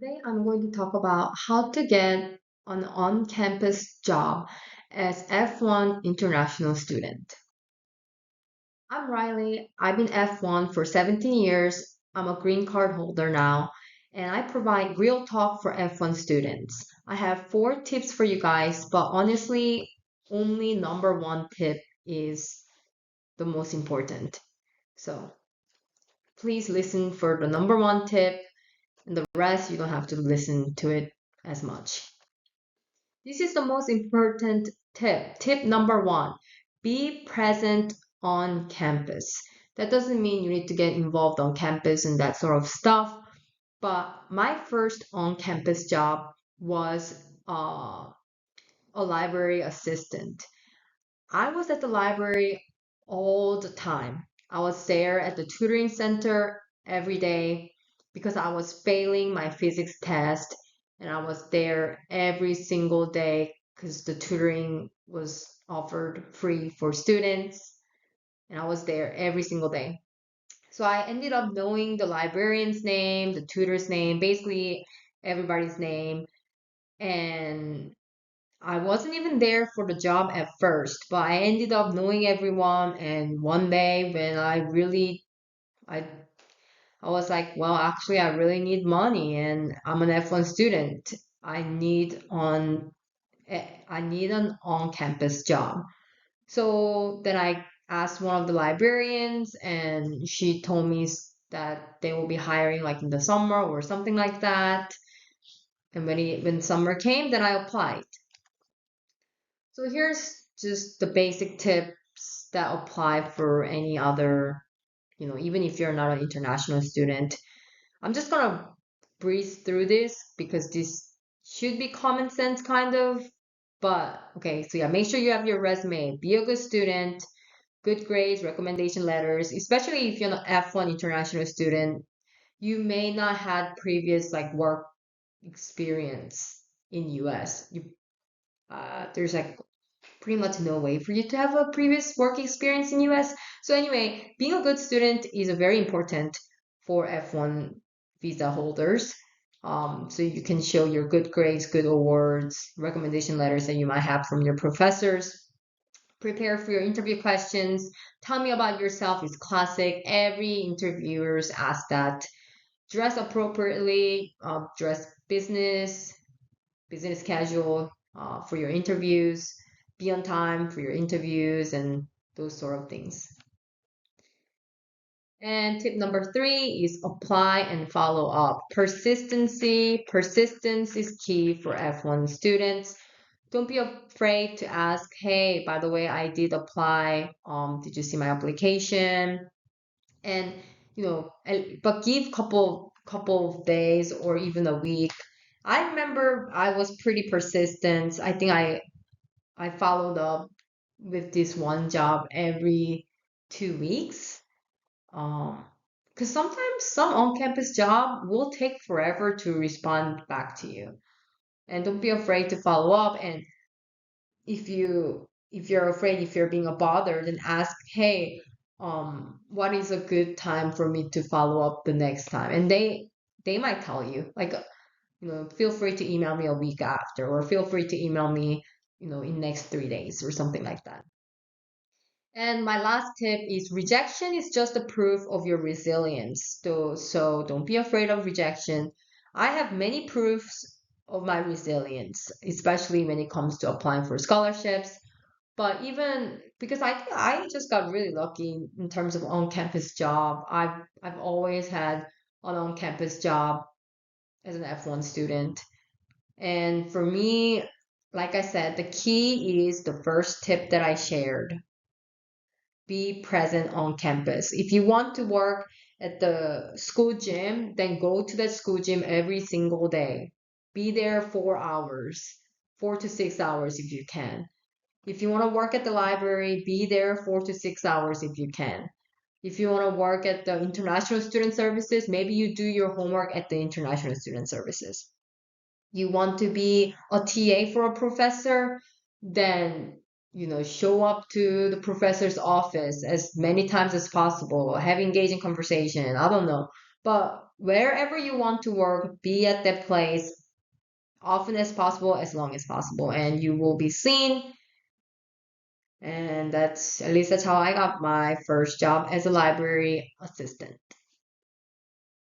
Today, I'm going to talk about how to get an on-campus job as F-1 international student. I'm Riley. I've been F-1 for 17 years. I'm a green card holder now, and I provide real talk for F-1 students. I have four tips for you guys, but honestly, only number one tip is the most important. So please listen for the number one tip, and the rest you don't have to listen to it as much. This is the most important tip. Tip number one, be present on campus. That doesn't mean you need to get involved on campus and that sort of stuff. But my first on campus job was a library assistant. I was at the library all the time. I was there at the tutoring center every day because I was failing my physics test, and I was there every single day because the tutoring was offered free for students, and I was there every single day. So I ended up knowing the librarian's name, the tutor's name, basically everybody's name. And I wasn't even there for the job at first, but I ended up knowing everyone. And one day when I, I was like, well, actually, I really need money, and I'm an F1 student. I need on, I need an on-campus job. So then I asked one of the librarians, and she told me that they will be hiring like in the summer or something like that. And when summer came, then I applied. So here's just the basic tips that apply for any other, even if you're not an international student. I'm just gonna breeze through this because this should be common sense kind of. But okay, so yeah, make sure you have your resume. Be a good student, good grades, recommendation letters, especially if you're an F1 international student. You may not had previous like work experience in US. There's like pretty much no way for you to have a previous work experience in US. So anyway, being a good student is a very important for F1 visa holders. So you can show your good grades, good awards, recommendation letters that you might have from your professors. Prepare for your interview questions. Tell me about yourself is classic. Every interviewers ask that. Dress appropriately. Dress business casual for your interviews, be on time for your interviews, and those sort of things. And tip number three is apply and follow up. Persistence is key for F1 students. Don't be afraid to ask, hey, by the way, I did apply. Did you see my application? And but give couple of days or even a week. I remember I was pretty persistent. I think I followed up with this one job every 2 weeks. Because sometimes some on-campus job will take forever to respond back to you. And don't be afraid to follow up. And if you're afraid, if you're being a bother, then ask, hey, what is a good time for me to follow up the next time? And they might tell you, like, feel free to email me a week after, or feel free to email me, in next 3 days or something like that. And my last tip is rejection is just a proof of your resilience. So don't be afraid of rejection. I have many proofs of my resilience, especially when it comes to applying for scholarships. But even because I think I just got really lucky in terms of on-campus job. I've always had an on-campus job as an F1 student. And for me, like I said, the key is the first tip that I shared, be present on campus. If you want to work at the school gym, then go to that school gym every single day. Be there 4 hours, 4 to 6 hours if you can. If you want to work at the library, be there 4 to 6 hours if you can. If you want to work at the international student services, maybe you do your homework at the international student services. You want to be a TA for a professor, then show up to the professor's office as many times as possible, have engaging conversation. I don't know, but Wherever you want to work, be at that place often as possible, as long as possible, and you will be seen. And that's at least that's how I got my first job as a library assistant.